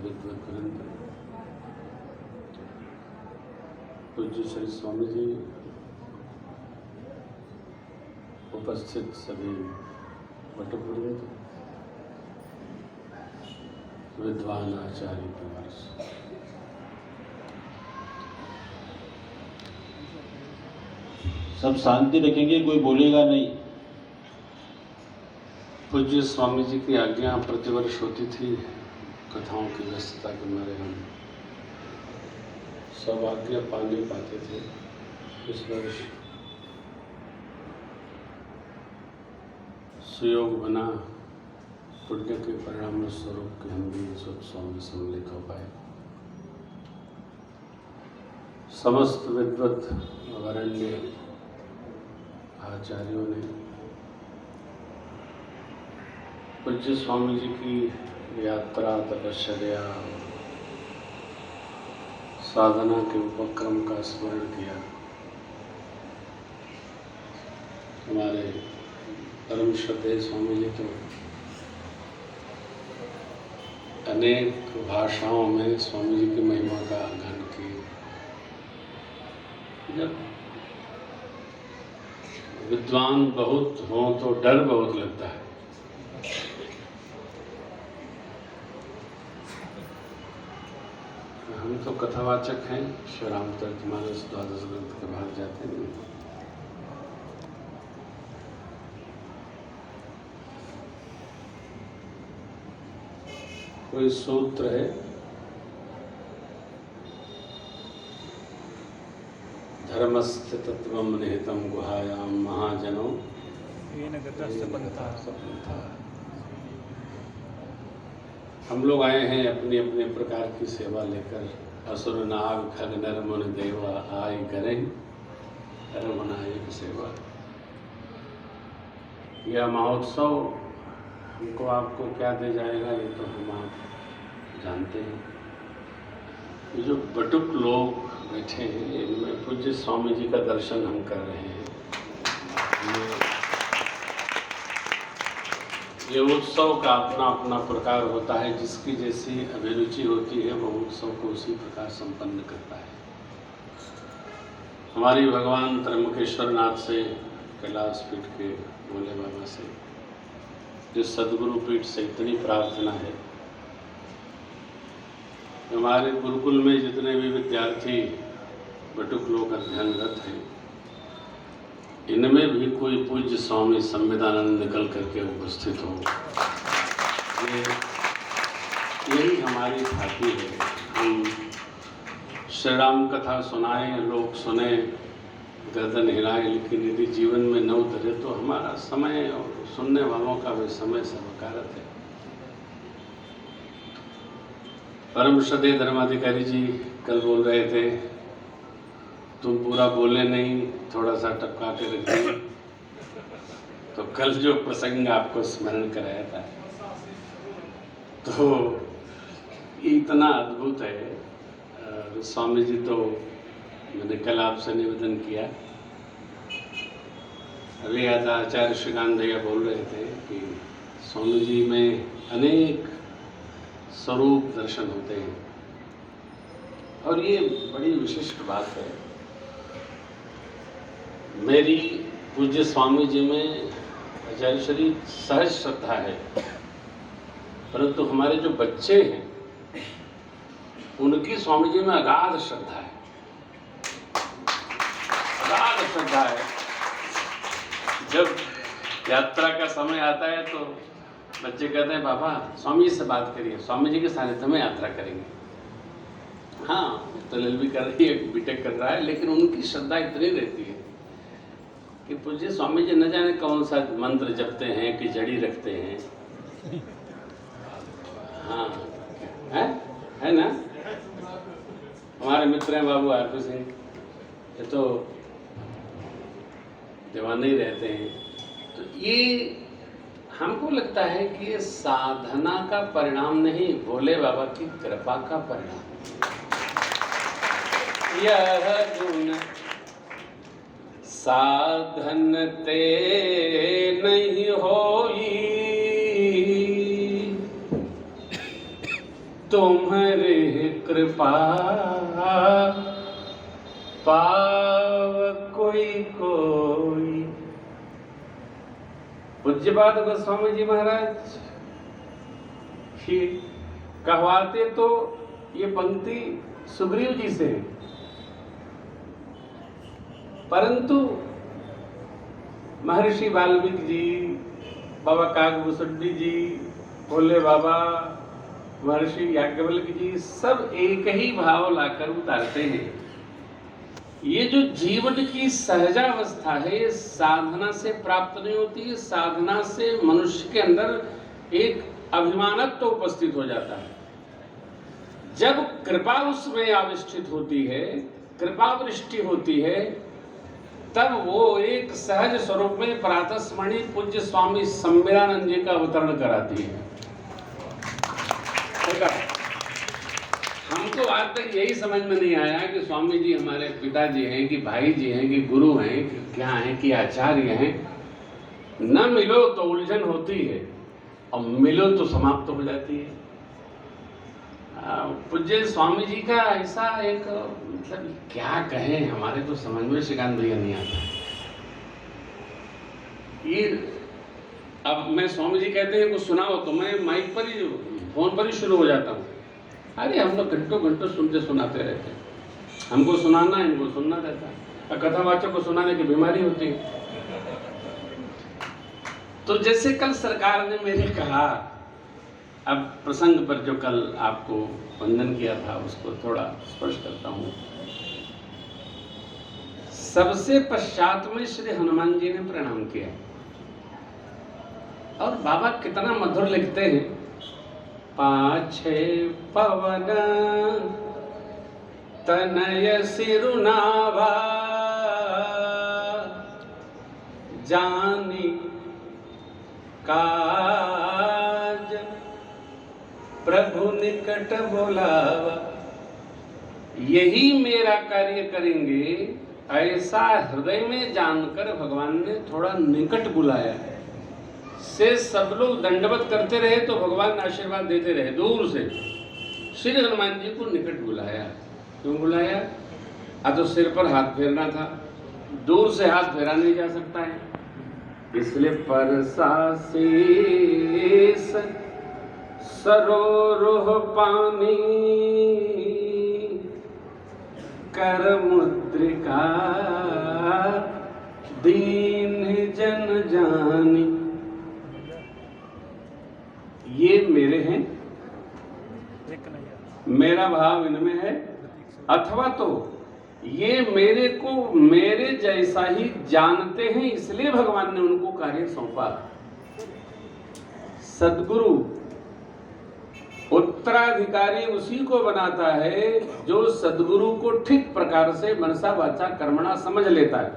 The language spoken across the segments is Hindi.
विद्वत वृंद, पूज्य श्री स्वामी जी, उपस्थित सभी वटवृंद, विद्वान आचार्य परिवार, सब शांति रखेंगे, कोई बोलेगा नहीं। पूज्य स्वामी जी की आज्ञा प्रतिवर्ष होती थी। कथाओं की व्यस्तता के मारे हम सब आज्ञा पा नहीं पाते थे। इस वर्ष सुयोग बना, पुण्य के परिणाम स्वरूप के हम भी इस उत्सव में सम्मिलित हो पाए। समस्त विद्वत वरेण्य आचार्यों ने पूज्य स्वामी जी की यात्रा, तपश्चर्या, साधना के उपक्रम का स्मरण किया। हमारे परम श्रद्धेय स्वामी जी तो अनेक भाषाओं में स्वामी जी की महिमा का गान किए। जब विद्वान बहुत हों तो डर बहुत लगता है। हम तो कथावाचक हैं, श्री रामचरितमानस द्वादश ग्रंथ के भाग जाते हैं। कोई सूत्र है, धर्मस्य तत्वम निहितम गुहायाम महाजनो येन गतस्य पंथा। हम लोग आए हैं अपनी अपने प्रकार की सेवा लेकर। असुर नाग खग नर मुनि देवा आय करें रमनायक सेवा। यह महोत्सव हमको आपको क्या दे जाएगा ये तो हम आप जानते हैं। ये जो बटुक लोग बैठे हैं इनमें पूज्य स्वामी जी का दर्शन हम कर रहे हैं। ये उत्सव का अपना अपना प्रकार होता है। जिसकी जैसी अभिरुचि होती है वो उत्सव को उसी प्रकार संपन्न करता है। हमारी भगवान त्र्यंबकेश्वर नाथ से, कैलाश पीठ के भोले बाबा से, जिस सदगुरु पीठ से इतनी प्रार्थना है। हमारे गुरुकुल में जितने भी विद्यार्थी बटुक लोग अध्ययनरत हैं, इनमें भी कोई पूज्य स्वामी संविदानंद निकल करके उपस्थित हो। यही हमारी भाती है। हम श्री राम कथा सुनाएं, लोग सुने, गर्दन हिलाएं, लेकिन यदि जीवन में न उतरे तो हमारा समय और सुनने वालों का भी समय सर्वकारत है। परम श्रद्धेय धर्माधिकारी जी कल बोल रहे थे, तुम पूरा बोले नहीं, थोड़ा सा टपका के रख दिए। तो कल जो प्रसंग आपको स्मरण कराया था तो इतना अद्भुत है। स्वामी जी तो मैंने कल आपसे निवेदन किया, अभी आज आचार्य श्रीकांत भैया बोल रहे थे कि स्वामी जी में अनेक स्वरूप दर्शन होते हैं और ये बड़ी विशिष्ट बात है। मेरी पूज्य स्वामी जी में आचार्य श्री सहज श्रद्धा है, परंतु हमारे जो बच्चे हैं उनकी स्वामी जी में अगाध श्रद्धा है। अगाध श्रद्धा है। जब यात्रा का समय आता है तो बच्चे कहते हैं, बाबा स्वामी जी से बात करिए, स्वामी जी के सानिध्य में यात्रा करेंगे। हाँ, तो LLB कर रही है, BTech कर रहा है, लेकिन उनकी श्रद्धा इतनी रहती है कि पूज्य स्वामी जी न जाने कौन सा मंत्र जपते हैं कि जड़ी रखते हैं। हाँ, है ना। हमारे मित्र हैं बाबू RP सिंह, ये तो दीवाने ही रहते हैं। तो ये हमको लगता है कि ये साधना का परिणाम नहीं, भोले बाबा की कृपा का परिणाम। यह गुण साधन ते नहीं होई, तुम्हारे कृपा पाव कोई कोई। पूज्यपाद गोस्वामी जी महाराज ही कहवाते तो ये पंक्ति सुग्रीव जी से है, परंतु महर्षि वाल्मीकि जी, बाबा कागभूषुंडी जी, भोले बाबा, महर्षि याज्ञवल्क्य जी सब एक ही भाव लाकर उतारते हैं। ये जो जीवन की सहजावस्था है ये साधना से प्राप्त नहीं होती है। साधना से मनुष्य के अंदर एक अभिमानत्व तो उपस्थित हो जाता है। जब कृपा उसमें आविष्ठित होती है, कृपा वृष्टि होती है, तब वो एक सहज स्वरूप में प्रातस्मरणीय पूज्य स्वामी सम्मेलानंद जी का अवतरण कराती है। हमको आज तक यही समझ में नहीं आया कि स्वामी जी हमारे पिताजी हैं कि भाई जी हैं कि गुरु हैं कि क्या हैं कि आचार्य हैं। न मिलो तो उलझन होती है और मिलो तो समाप्त हो जाती है। पूज्य स्वामी जी का ऐसा एक मतलब क्या कहें, हमारे तो समझ में श्रीकांत भैया नहीं आता। ये अब मैं स्वामी जी कहते हैं कुछ सुनाओ तो मैं माइक पर ही फोन पर ही शुरू हो जाता हूँ। अरे हम लोग घंटों घंटों सुनते सुनाते रहते हैं, हमको सुनाना इनको सुनना रहता है। कथावाचक को सुनाने की बीमारी होती है। तो जैसे कल सरकार ने मेरे कहा, अब प्रसंग पर जो कल आपको वंदन किया था उसको थोड़ा स्पर्श करता हूँ। सबसे पश्चात में श्री हनुमान जी ने प्रणाम किया और बाबा कितना मधुर लिखते हैं, पाछे पवन तनय सिरुनावा जानी काज प्रभु निकट बोलावा। यही मेरा कार्य करेंगे ऐसा हृदय में जानकर भगवान ने थोड़ा निकट बुलाया है। से सब लोग दंडवत करते रहे तो भगवान आशीर्वाद देते रहे दूर से। श्री हनुमान जी को निकट बुलाया। क्यों बुलाया? तो सिर पर हाथ फेरना था, दूर से हाथ फेरा नहीं जा सकता है, इसलिए परसा शेष सरोरुह पानी कर मुद्रिका दीन जन जानी। ये मेरे हैं, मेरा भाव इनमें है, अथवा तो ये मेरे को मेरे जैसा ही जानते हैं इसलिए भगवान ने उनको कार्य सौंपा। सद्गुरु उत्तराधिकारी उसी को बनाता है जो सद्गुरु को ठीक प्रकार से मनसा वाचा कर्मणा समझ लेता है।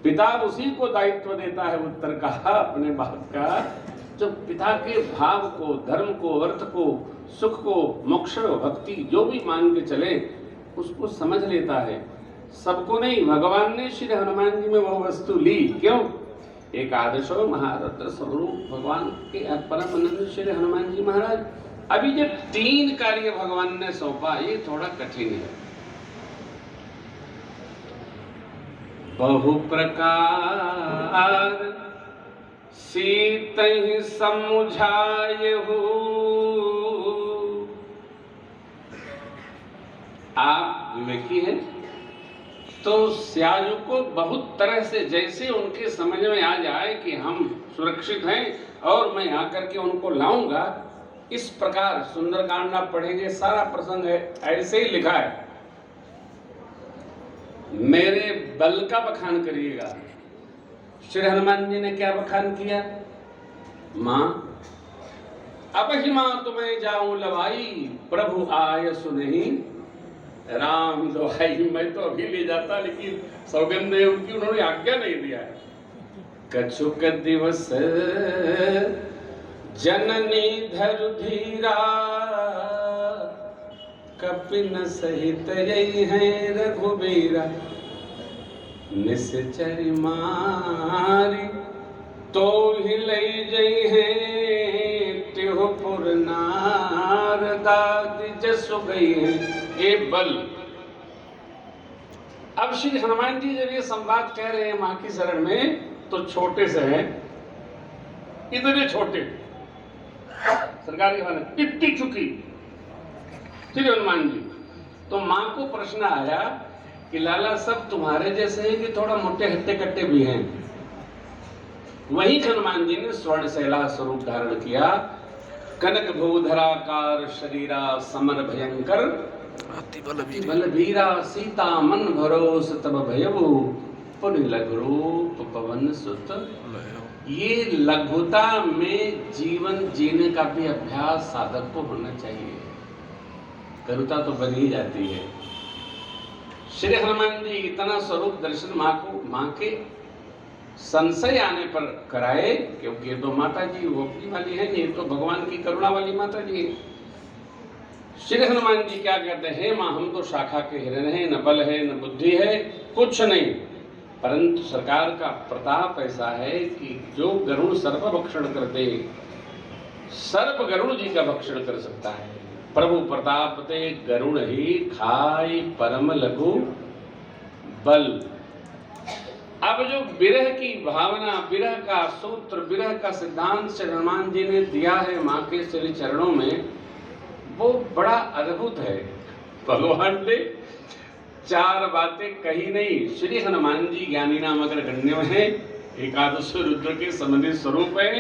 पिता उसी को दायित्व देता है उत्तर का, अपने बाप का, जो पिता के भाव को, धर्म को, अर्थ को, सुख को, मोक्ष, भक्ति जो भी मान के चले उसको समझ लेता है। सबको नहीं, भगवान ने श्री हनुमान जी में वो वस्तु ली। क्यों? एकादशो महारुद्र स्वरूप भगवान के परम आनंद श्री हनुमान जी महाराज। अभी जब 3 कार्य भगवान ने सौंपा ये थोड़ा कठिन है। बहु प्रकार सीतहि समुझायहु। आप विवेकी हैं तो स्यायु को बहुत तरह से जैसे उनके समझ में आ जाए कि हम सुरक्षित हैं और मैं आकर के उनको लाऊंगा, इस प्रकार सुंदरकांड आप पढ़ेंगे, सारा प्रसंग है ऐसे ही लिखा है। मेरे बल का बखान करिएगा। श्री हनुमान जी ने क्या बखान किया? मां अब ही मां तुम्हें जाऊं लवाई, प्रभु आय सुनहि राम दुहाई। मैं तो अभी ले जाता लेकिन सौगंध है उनकी, उन्होंने आज्ञा नहीं दिया है। कछुक दिवस जननी धरु धीरा, कपिन सहित यही है रघुबीरा। निश्चरी मारी तो ही लई जई है, त्यो हो पुर नारदादि जसु गई ए बल। अब श्री हनुमान जी जब ये संवाद कह रहे हैं मां की शरण में, तो छोटे से हैं, इतने छोटे, सरकार की बात, इतनी चुकी श्री हनुमान जी। तो मां को प्रश्न आया कि लाला सब तुम्हारे जैसे हैं कि थोड़ा मोटे हट्टे कट्टे भी हैं। वही हनुमान जी ने स्वर्ण शैला स्वरूप धारण किया, कनक भूधराकार शरीरा समर भयंकर बलवीरा सीता मन भरोस तब भयभु पुन लघु रूप पवन सुत। ये लघुता में जीवन जीने का भी अभ्यास साधक को होना चाहिए, करुता तो बन ही जाती है। श्री हनुमान जी इतना स्वरूप दर्शन मां के संशय आने पर कराए, क्योंकि ये तो माता जी भक्ति वाली है, ये तो भगवान की करुणा वाली माता जी है। श्री हनुमान जी क्या कहते हैं, मां हम तो शाखा के हिरण हैं, न बल है न बुद्धि है, कुछ नहीं, परंतु सरकार का प्रताप ऐसा है कि जो गरुड़ सर्प भक्षण कर दे, सर्प गरुड़ जी का भक्षण कर सकता है। प्रभु प्रताप ते गरुड़ ही खाई परम लघु बल। अब जो विरह की भावना, विरह का सूत्र, विरह का सिद्धांत श्री हनुमान जी ने दिया है मां के श्री चरणों में, वो बड़ा अद्भुत है। भगवान ने चार बातें कही नहीं। श्री हनुमान जी ज्ञानी नाम अगर गण्य है, एकादश रुद्र के संबंधित स्वरूप है।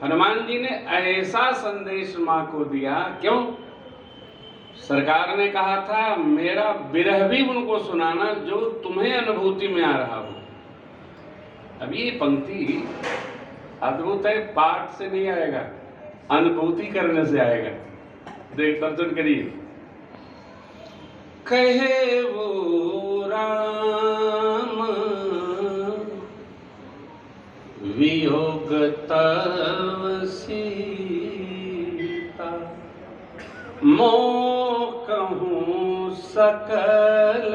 हनुमान जी ने ऐसा संदेश मां को दिया, क्यों? सरकार ने कहा था मेरा विरह भी उनको सुनाना जो तुम्हें अनुभूति में आ रहा हो। अब ये पंक्ति अद्भुत है, पाठ से नहीं आएगा, अनुभूति करने से आएगा। देख दर्शन करिए। कहे वो राम वियोग तव सीता, मोह कहूँ सकल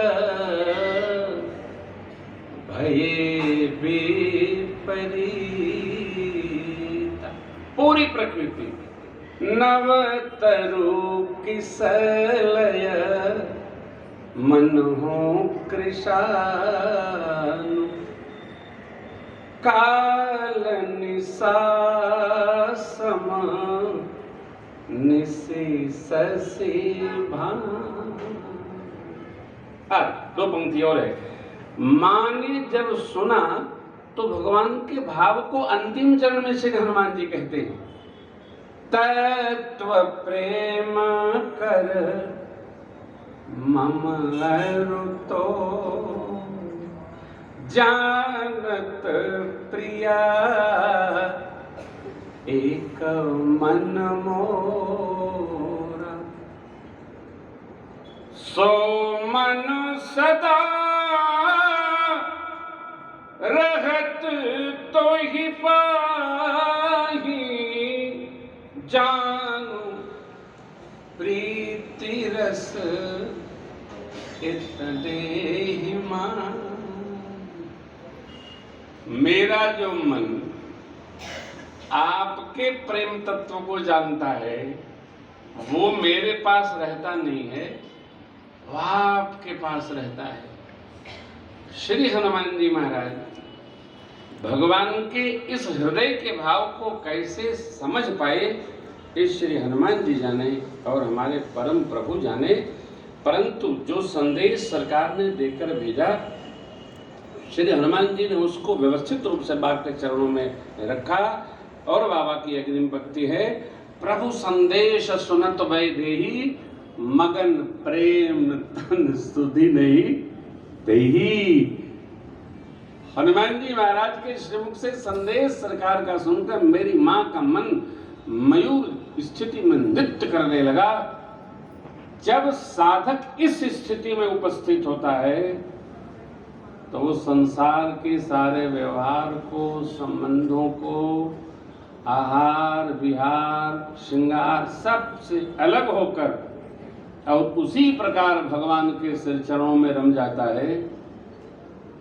भये विपरीता। पूरी प्रकृति नव तरु किसलय, मन हो कृशानु, काल निशा सम निशि भान। दो पंक्ति और है। मां ने जब सुना तो भगवान के भाव को अंतिम चरण में श्री हनुमान जी कहते हैं, तत्व प्रेम कर मम अरुतो, जानत प्रिया एक मन मोरा, सो मन सदा रहत तो ही पाही, जानू प्रीति रस इतने ही मान। मेरा जो मन आपके प्रेम तत्व को जानता है, वो मेरे पास रहता नहीं है, वह आपके पास रहता है। श्री हनुमान जी महाराज भगवान के इस हृदय के भाव को कैसे समझ पाए, इस श्री हनुमान जी जाने और हमारे परम प्रभु जाने। परंतु जो संदेश सरकार ने देकर भेजा, श्री हनुमान जी ने उसको व्यवस्थित रूप से बाबा के चरणों में रखा। और बाबा की अग्रिम भक्ति है, प्रभु संदेश सुनत वैदेही, मगन प्रेम तन सुधि नहीं देही। हनुमान जी महाराज के श्रीमुख से संदेश सरकार का सुनकर मेरी मां का मन मयूर स्थिति में नृत्य करने लगा। जब साधक इस स्थिति में उपस्थित होता है तो वो संसार के सारे व्यवहार को, संबंधों को, आहार विहार श्रृंगार सबसे अलग होकर और उसी प्रकार भगवान के श्री चरणों में रम जाता है,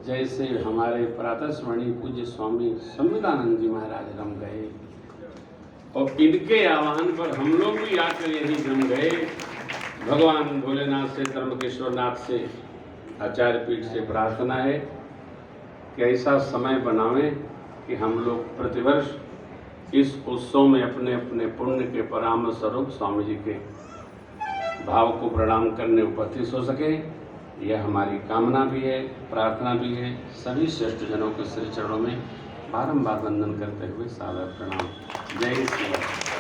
जैसे हमारे प्रातः स्मरणीय पूज्य स्वामी संविदानंद जी महाराज रम गए। और इनके आह्वान पर हम लोग भी आकर यहीं जम गए। भगवान भोलेनाथ से, त्र्यंबकेश्वरनाथ से, आचार्य पीठ से प्रार्थना है कि ऐसा समय बनावें कि हम लोग प्रतिवर्ष इस उत्सव में अपने अपने पुण्य के पराम स्वरूप स्वामी जी के भाव को प्रणाम करने उपस्थित हो सके। यह हमारी कामना भी है, प्रार्थना भी है। सभी श्रेष्ठ जनों के श्री चरणों में बारंबार वंदन करते हुए सादर प्रणाम। जय श्री राम।